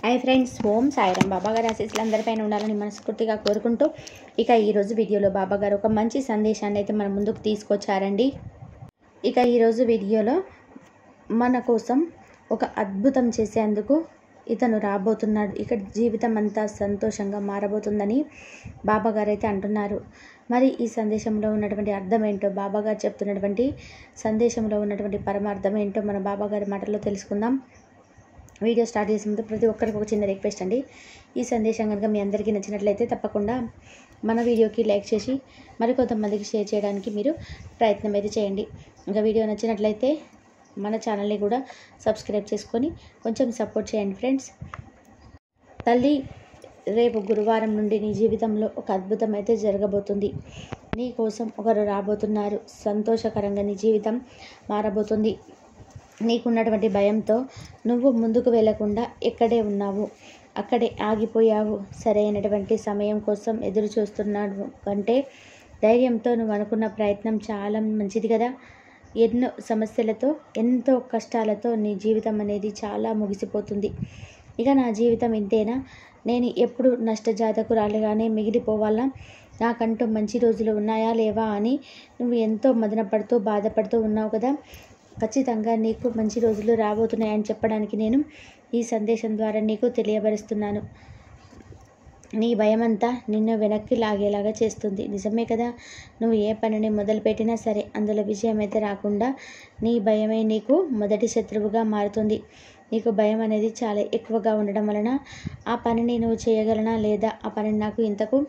Hi friends, ఓం సాయిరాం. బాబాగారి ఆశీస్సులు అందరిపైన ఉండాలని మనస్ఫూర్తిగా కోరుకుంటూ ఇక ఈరోజు వీడియోలో బాబాగారు ఒక మంచి సందేశాన్ని అయితే మన ముందుకు తీసుకొచ్చారండి. ఇక ఈరోజు వీడియోలో మన కోసం ఒక అద్భుతం చేసేందుకు ఇతను రాబోతున్నాడు. ఇక్కడ జీవితం అంతా సంతోషంగా మారబోతుందని బాబాగారు అయితే అంటున్నారు. మరి ఈ సందేశంలో ఉన్నటువంటి అర్థం ఏంటో, బాబాగారు చెప్తున్నటువంటి సందేశంలో ఉన్నటువంటి పరమార్థం ఏంటో మన బాబాగారి మాటల్లో తెలుసుకుందాం. వీడియో స్టార్ట్ చేసే ముందు ప్రతి ఒక్కరికి ఒక చిన్న రిక్వెస్ట్ అండి. ఈ సందేశం కనుక మీ అందరికీ నచ్చినట్లయితే తప్పకుండా మన వీడియోకి లైక్ చేసి మరికొంతమందికి షేర్ చేయడానికి మీరు ప్రయత్నం అయితే చేయండి. ఇంకా వీడియో నచ్చినట్లయితే మన ఛానల్ని కూడా సబ్స్క్రైబ్ చేసుకొని కొంచెం సపోర్ట్ చేయండి ఫ్రెండ్స్. తల్లి, రేపు గురువారం నుండి నీ జీవితంలో ఒక అద్భుతం అయితే జరగబోతుంది. నీ కోసం ఒకరు రాబోతున్నారు. సంతోషకరంగా నీ జీవితం మారబోతుంది. నీకున్నటువంటి భయంతో నువ్వు ముందుకు వెళ్లకుండా ఎక్కడే ఉన్నావు, అక్కడే ఆగిపోయావు. సరైనటువంటి సమయం కోసం ఎదురు చూస్తున్నావు అంటే ధైర్యంతో నువ్వు అనుకున్న ప్రయత్నం చాలా మంచిది కదా. ఎన్నో సమస్యలతో, ఎంతో కష్టాలతో నీ జీవితం అనేది చాలా ముగిసిపోతుంది. ఇక నా జీవితం ఇంతేనా, నేను ఎప్పుడు నష్టజాతకురాలుగానే మిగిలిపోవాలా, నాకంటూ మంచి రోజులు ఉన్నాయా లేవా అని నువ్వు ఎంతో మదనపడుతూ బాధపడుతూ ఉన్నావు కదా. ఖచ్చితంగా నీకు మంచి రోజులు రాబోతున్నాయని చెప్పడానికి నేను ఈ సందేశం ద్వారా నీకు తెలియపరుస్తున్నాను. నీ భయమంతా నిన్ను వెనక్కి లాగేలాగా చేస్తుంది. నిజమే కదా. నువ్వు ఏ పనిని మొదలుపెట్టినా సరే అందులో విజయం అయితే రాకుండా నీ భయమే నీకు మొదటి శత్రువుగా మారుతుంది. నీకు భయం అనేది చాలా ఎక్కువగా ఉండడం వలన ఆ పనిని నువ్వు చేయగలనా లేదా, ఆ పని నాకు ఇంతకు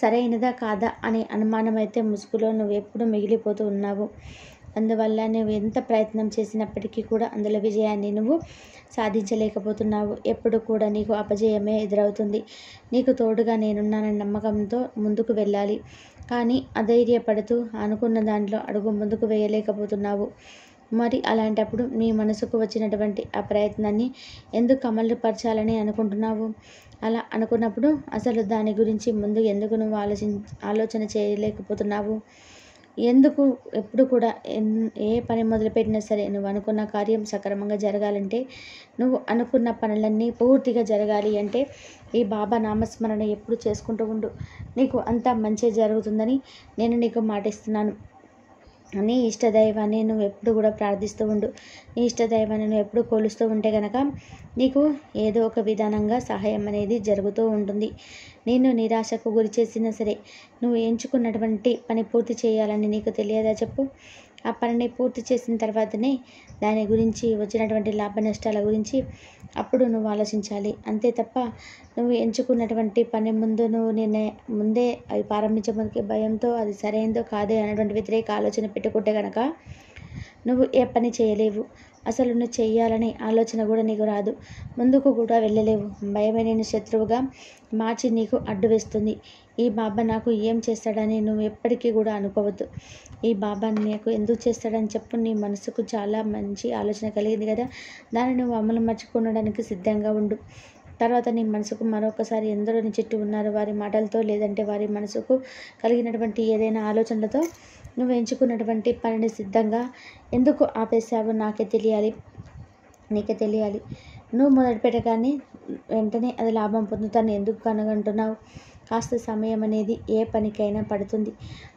సరైనదా కాదా అనే అనుమానం అయితే ముసుగులో నువ్వు ఎప్పుడు మిగిలిపోతూ ఉన్నావు. అందువల్ల నువ్వు ఎంత ప్రయత్నం చేసినప్పటికీ కూడా అందులో విజయాన్ని నువ్వు సాధించలేకపోతున్నావు. ఎప్పుడు కూడా నీకు అపజయమే ఎదురవుతుంది. నీకు తోడుగా నేనున్నానని నమ్మకంతో ముందుకు వెళ్ళాలి, కానీ అధైర్యపడుతూ అనుకున్న దాంట్లో అడుగు ముందుకు వేయలేకపోతున్నావు. మరి అలాంటప్పుడు నీ మనసుకు వచ్చినటువంటి ఆ ప్రయత్నాన్ని ఎందుకు అమలుపరచాలని అనుకుంటున్నావు? అలా అనుకున్నప్పుడు అసలు దాని గురించి ముందు ఎందుకు నువ్వు ఆలోచన చేయలేకపోతున్నావు? ఎందుకు ఎప్పుడు కూడా ఏ పని మొదలుపెట్టినా సరే నువ్వు అనుకున్న కార్యం సక్రమంగా జరగాలంటే, నువ్వు అనుకున్న పనులన్నీ పూర్తిగా జరగాలి అంటే ఈ బాబా నామస్మరణ ఎప్పుడు చేసుకుంటూ ఉండు. నీకు అంతా మంచి జరుగుతుందని నేను నీకు మాటిస్తున్నాను. నీ ఇష్టదైవాన్ని నువ్వు ఎప్పుడు కూడా ప్రార్థిస్తూ ఉండు. నీ ఇష్టదైవాన్ని నువ్వు ఎప్పుడు కొలుస్తూ ఉంటే కనుక నీకు ఏదో ఒక విధానంగా సహాయం అనేది జరుగుతూ ఉంటుంది. నిన్ను నిరాశకు గురి చేసినా సరే నువ్వు ఎంచుకున్నటువంటి పని పూర్తి చేయాలని నీకు తెలియదా చెప్పు. ఆ పనిని పూర్తి చేసిన తర్వాతనే దాని గురించి వచ్చినటువంటి లాభ నష్టాల గురించి అప్పుడు నువ్వు ఆలోచించాలి. అంతే తప్ప నువ్వు ఎంచుకున్నటువంటి పని ముందు నువ్వు ముందే అవి ప్రారంభించే భయంతో అది సరైనదో కాదే అనేటువంటి వ్యతిరేక ఆలోచన పెట్టుకుంటే కనుక నువ్వు ఏ పని చేయలేవు. అసలు నువ్వు చేయాలనే ఆలోచన కూడా నీకు రాదు. ముందుకు కూడా వెళ్ళలేవు. భయమే నేను శత్రువుగా మార్చి నీకు అడ్డు వేస్తుంది. ఈ బాబా నాకు ఏం చేస్తాడని నువ్వు ఎప్పటికీ కూడా అనుకోవద్దు. ఈ బాబా నీకు ఎందుకు చేస్తాడని చెప్పు. నీ మనసుకు చాలా మంచి ఆలోచన కలిగింది కదా, దాన్ని నువ్వు అమలు మర్చుకోవడానికి సిద్ధంగా ఉండు. తర్వాత నీ మనసుకు మరొకసారి ఎందరో నీ చుట్టూ ఉన్నారు, వారి మాటలతో లేదంటే వారి మనసుకు కలిగినటువంటి ఏదైనా ఆలోచనలతో నువ్వు ఎంచుకున్నటువంటి పనిని సిద్ధంగా ఎందుకు ఆపేశావో నీకే తెలియాలి. నువ్వు మొదలు పెట్టగానే వెంటనే అది లాభం పొందుతాను ఎందుకు కనుగొంటున్నావు? కాస్త సమయం అనేది ఏ పనికైనా పడుతుంది.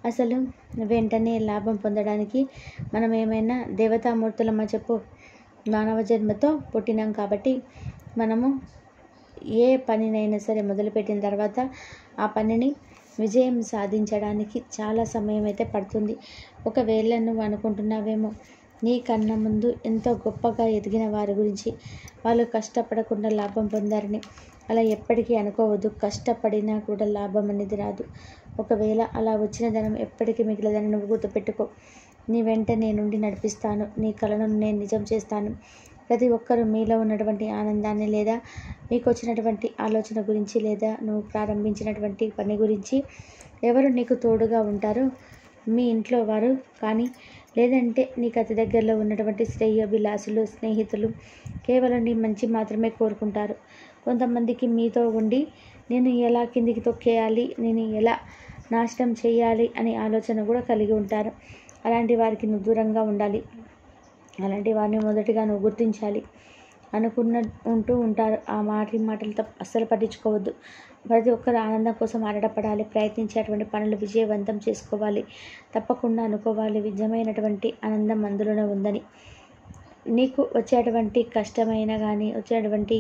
అసలు వెంటనే లాభం పొందడానికి మనం ఏమైనా దేవతామూర్తులమా చెప్పు. మానవ జన్మతో పుట్టినాం కాబట్టి మనము ఏ పనినైనా సరే మొదలుపెట్టిన తర్వాత ఆ పనిని విజయం సాధించడానికి చాలా సమయం అయితే పడుతుంది. ఒకవేళ నువ్వు అనుకుంటున్నావేమో నీ కన్నా ముందు ఎంతో గొప్పగా ఎదిగిన వారి గురించి, వాళ్ళు కష్టపడకుండా లాభం పొందారని. అలా ఎప్పటికీ అనుకోవద్దు. కష్టపడినా కూడా లాభం అనేది రాదు. ఒకవేళ అలా వచ్చిన ధనం ఎప్పటికీ మిగిలదని నువ్వు గుర్తుపెట్టుకో. నీ వెంట నేనుండి నడిపిస్తాను. నీ కలను నేను నిజం చేస్తాను. ప్రతి ఒక్కరూ మీలో ఉన్నటువంటి ఆనందాన్ని లేదా మీకు వచ్చినటువంటి ఆలోచన గురించి లేదా నువ్వు ప్రారంభించినటువంటి పని గురించి ఎవరు నీకు తోడుగా ఉంటారో, మీ ఇంట్లో వారు కానీ లేదంటే నీకు అతి దగ్గరలో ఉన్నటువంటి శ్రేయోభిలాసులు, స్నేహితులు కేవలం నీ మంచి మాత్రమే కోరుకుంటారు. కొంతమందికి మీతో ఉండి నేను ఎలా కిందికి తొక్కేయాలి, నేను ఎలా నాశనం చేయాలి అనే ఆలోచన కూడా కలిగి ఉంటారు. అలాంటి వారికి నువ్వు దూరంగా ఉండాలి. అలాంటి వారిని మొదటిగా నువ్వు గుర్తించాలి. ఉంటూ ఉంటారు. ఆ మాటలతో అస్సలు పట్టించుకోవద్దు. ప్రతి ఒక్కరు ఆనందం కోసం ఆరాటపడాలి. ప్రయత్నించేటువంటి పనులు విజయవంతం చేసుకోవాలి. తప్పకుండా అనుకోవాలి నిజమైనటువంటి ఆనందం అందులోనే ఉందని. నీకు వచ్చేటువంటి కష్టమైన కానీ, వచ్చేటువంటి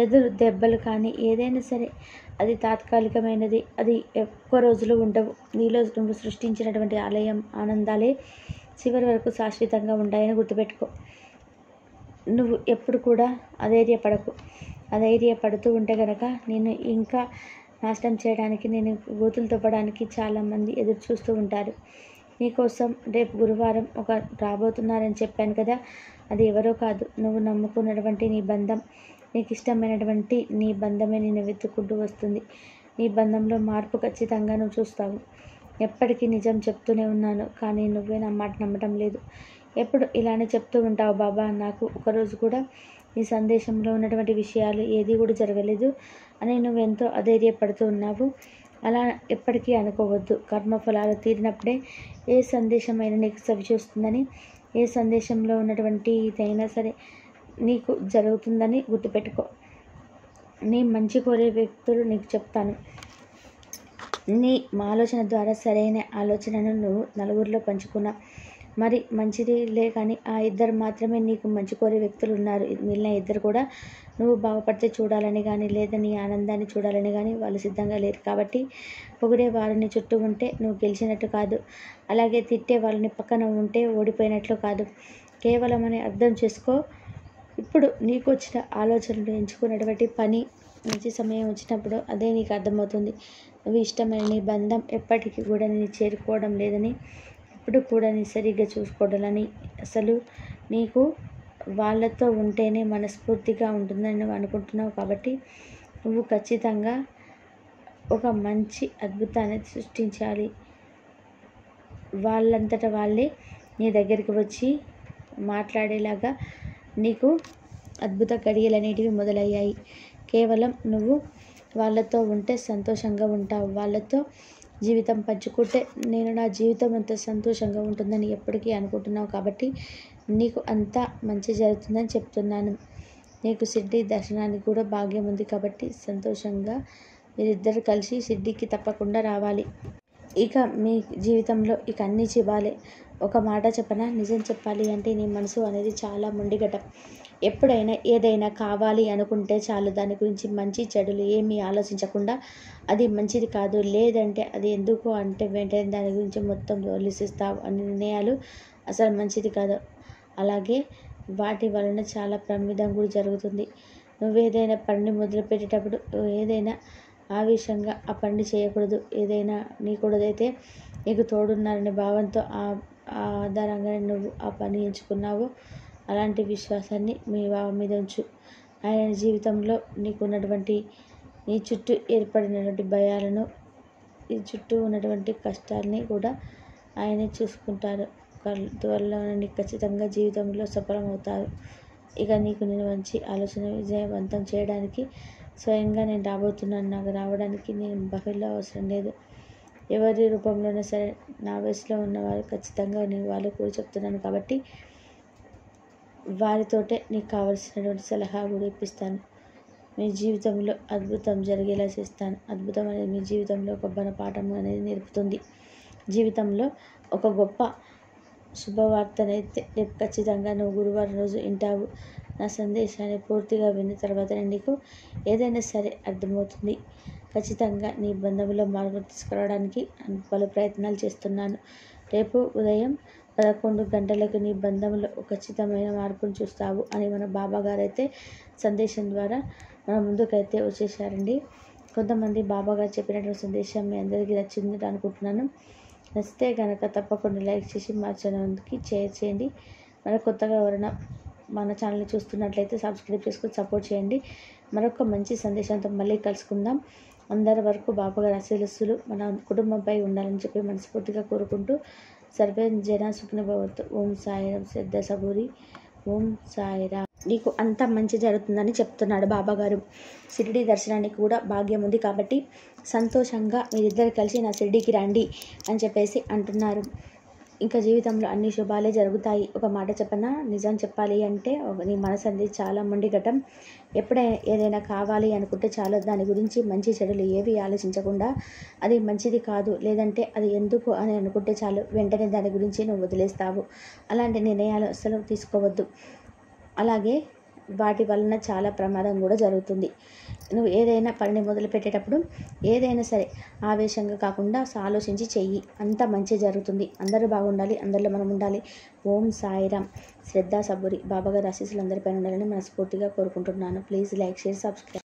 ఎదురు దెబ్బలు కానీ ఏదైనా సరే అది తాత్కాలికమైనది. అది ఎక్కువ రోజులు ఉండవు. నీలో నువ్వు సృష్టించినటువంటి ఆనందాలే చివరి వరకు శాశ్వతంగా ఉంటాయని గుర్తుపెట్టుకో. నువ్వు ఎప్పుడు కూడా అధైర్యపడకు. అధైర్యపడుతూ ఉంటే కనుక నేను ఇంకా నాశనం చేయడానికి, నేను గోతులు తవ్వడానికి చాలామంది ఎదురు చూస్తూ ఉంటారు. నీకోసం రేపు గురువారం రాబోతున్నారని చెప్పాను కదా, అది ఎవరో కాదు, నువ్వు నమ్ముకున్నటువంటి నీ బంధం, నీకు ఇష్టమైనటువంటి నీ బంధమే నిన్ను వెతుక్కుంటూ వస్తుంది. నీ బంధంలో మార్పు ఖచ్చితంగా నువ్వు చూస్తావు. ఎప్పటికీ నిజం చెప్తూనే ఉన్నాను, కానీ నువ్వే నా మాట నమ్మటం లేదు. ఎప్పుడు ఇలానే చెప్తూ ఉంటావు బాబా, నాకు ఒకరోజు కూడా నీ సందేశంలో ఉన్నటువంటి విషయాలు ఏది కూడా జరగలేదు అని నువ్వెంతో అధైర్యపడుతూ ఉన్నావు. అలా ఎప్పటికీ అనుకోవద్దు. కర్మఫలాలు తీరినప్పుడే ఏ సందేశమైనా నీకు సవిచూస్తుందని, ఏ సందేశంలో ఉన్నటువంటి ఇదైనా సరే నీకు జరుగుతుందని గుర్తుపెట్టుకో. నీ మంచి కోరే వ్యక్తులు నీకు చెప్తాను. నీ ఆలోచన ద్వారా సరైన ఆలోచనను నువ్వు నలుగురిలో పంచుకున్నా మరి మంచిదిలే, కానీ ఆ ఇద్దరు మాత్రమే నీకు మంచి కోరే వ్యక్తులు ఉన్నారు. మిగిలిన ఇద్దరు కూడా నువ్వు బాగుపడితే చూడాలని కానీ, లేదా నీ ఆనందాన్ని చూడాలని కానీ వాళ్ళు సిద్ధంగా లేరు. కాబట్టి పొగిడే వాళ్ళని చుట్టూ ఉంటే నువ్వు గెలిచినట్టు కాదు, అలాగే తిట్టే వాళ్ళని పక్కన ఉంటే ఓడిపోయినట్లు కాదు. కేవలం అని అర్థం చేసుకో. ఇప్పుడు నీకు వచ్చిన ఆలోచనలు, ఎంచుకున్నటువంటి పని, మంచి సమయం వచ్చినప్పుడు అదే నీకు అర్థమవుతుంది. నువ్వు ఇష్టమైన నీ బంధం ఎప్పటికీ కూడా నేను చేరుకోవడం లేదని, ఇప్పుడు కూడా నీ సరిగ్గా చూసుకోవడాలని, అసలు నీకు వాళ్ళతో ఉంటేనే మనస్ఫూర్తిగా ఉంటుందని నువ్వు అనుకుంటున్నావు. కాబట్టి నువ్వు ఖచ్చితంగా ఒక మంచి అద్భుతాన్ని సృష్టించాలి. వాళ్ళంతట వాళ్ళే నీ దగ్గరికి వచ్చి మాట్లాడేలాగా నీకు అద్భుత గడియలు అనేటివి మొదలయ్యాయి. కేవలం నువ్వు వాళ్ళతో ఉంటే సంతోషంగా ఉంటావు. వాళ్ళతో జీవితం పంచుకుంటే నేను నా జీవితం అంత సంతోషంగా ఉంటుందని ఎప్పటికీ అనుకుంటున్నావు. కాబట్టి నీకు అంతా మంచి జరుగుతుందని చెప్తున్నాను. నీకు షిర్డీ దర్శనానికి కూడా భాగ్యం ఉంది. కాబట్టి సంతోషంగా మీరిద్దరు కలిసి షిర్డీకి తప్పకుండా రావాలి. ఇక మీ జీవితంలో ఇక అన్నీ చివాలే. ఒక మాట చెప్పనా, నిజం చెప్పాలి అంటే నీ మనసు అనేది చాలా మొండిగటం. ఎప్పుడైనా ఏదైనా కావాలి అనుకుంటే చాలు, దాని గురించి మంచి చెడులు ఏమీ ఆలోచించకుండా అది మంచిది కాదు, లేదంటే అది ఎందుకు అంటే వెంటనే దాని గురించి మొత్తం ఆలోచిస్తావు. అన్ని నిర్ణయాలు అసలు మంచిది కాదు. అలాగే వాటి వలన చాలా ప్రమాదం కూడా జరుగుతుంది. నువ్వేదైనా పని మొదలుపెట్టేటప్పుడు ఏదైనా ఆవేశంగా ఆ పని చేయకూడదు. ఏదైనా నీకూడదైతే నీకు తోడున్నారనే భావంతో ఆధారంగానే నువ్వు ఆ పని ఎంచుకున్నావో అలాంటి విశ్వాసాన్ని మీ బావ మీద ఉంచు. ఆయన జీవితంలో నీకున్నటువంటి నీ చుట్టూ ఏర్పడినటువంటి భయాలను, ఈ చుట్టూ ఉన్నటువంటి కష్టాలని కూడా ఆయనే చూసుకుంటారు. త్వరలోనే నీకు ఖచ్చితంగా జీవితంలో సఫలమవుతారు. ఇక నీకు నేను మంచి ఆలోచన విజయవంతం చేయడానికి స్వయంగా నేను రాబోతున్నాను. నాకు రావడానికి నేను బఫెలో అవసరం లేదు. ఎవరి రూపంలోనే సరే నా వయసులో ఉన్నవారు ఖచ్చితంగా నేను వాళ్ళు కూడా చెప్తున్నాను. కాబట్టి వారితోటే నీకు కావలసినటువంటి సలహా కూడా ఇప్పిస్తాను. మీ జీవితంలో అద్భుతం జరిగేలా చేస్తాను. అద్భుతం అనేది మీ జీవితంలో ఒక గుణపాఠం అనేది నేర్పుతుంది. జీవితంలో ఒక గొప్ప శుభవార్తనైతే రేపు ఖచ్చితంగా నువ్వు గురువారం రోజు వింటావు. నా సందేశాన్ని పూర్తిగా విన్న తర్వాతనే నీకు ఏదైనా సరే అర్థమవుతుంది. ఖచ్చితంగా నీ బంధంలో మార్పు తీసుకురావడానికి పలు ప్రయత్నాలు చేస్తున్నాను. రేపు ఉదయం 11 గంటలకు నీ బంధంలో ఖచ్చితమైన మార్పును చూస్తావు అని మన బాబాగారు అయితే సందేశం ద్వారా మన ముందుకైతే వచ్చేసారండి. కొంతమంది బాబాగారు చెప్పినటువంటి సందేశం మీ అందరికీ నచ్చింది అనుకుంటున్నాను. నచ్చితే కనుక తప్పకుండా లైక్ చేసి మా ఛానల్కి షేర్ చేయండి. మరి కొత్తగా ఎవరైనా మన ఛానల్ని చూస్తున్నట్లయితే సబ్స్క్రైబ్ చేసుకొని సపోర్ట్ చేయండి. మరొక మంచి సందేశంతో మళ్ళీ కలుసుకుందాం. అందరి వరకు బాబాగారి ఆశీస్సులు మన కుటుంబంపై ఉండాలని చెప్పి మనస్ఫూర్తిగా కోరుకుంటూ సర్వే జన సుఖినో భవంతు. ఓం సాయిరాం. శ్రద్ధ సబూరి. ఓం సాయిరాం. నీకు అంత మంచి జరుగుతుందని చెప్తున్నాడు బాబాగారు. షిరిడి దర్శనానికి కూడా భాగ్యం ఉంది. కాబట్టి సంతోషంగా మీరిద్దరు కలిసి నా షిరిడీకి రండి అని చెప్పేసి అంటున్నారు. ఇంకా జీవితంలో అన్ని శుభాలే జరుగుతాయి. ఒక మాట చెప్పనా, నిజం చెప్పాలి అంటే నీ మనసు అనేది చాలా మొండిఘటం. ఎప్పుడైనా ఏదైనా కావాలి అనుకుంటే చాలు, దాని గురించి మంచి చెడులు ఏవి ఆలోచించకుండా అది మంచిది కాదు, లేదంటే అది ఎందుకు అని అనుకుంటే చాలు, వెంటనే దాని గురించి నువ్వు వదిలేస్తావు. అలాంటి నిర్ణయాలు అస్సలు తీసుకోవద్దు. అలాగే వాటి వలన చాలా ప్రమాదం కూడా జరుగుతుంది. నువ్వు ఏదైనా పనిని మొదలుపెట్టేటప్పుడు ఏదైనా సరే ఆవేశంగా కాకుండా ఆలోచించి చెయ్యి, అంత మంచి జరుగుతుంది. అందరూ బాగుండాలి, అందరిలో మనం ఉండాలి. ఓం సాయిరామ్. శ్రద్ధ సబూరి బాబాగారి ఆశీస్సులు అందరిపైన ఉండాలని మనస్ఫూర్తిగా కోరుకుంటున్నాను. Please like, share, subscribe.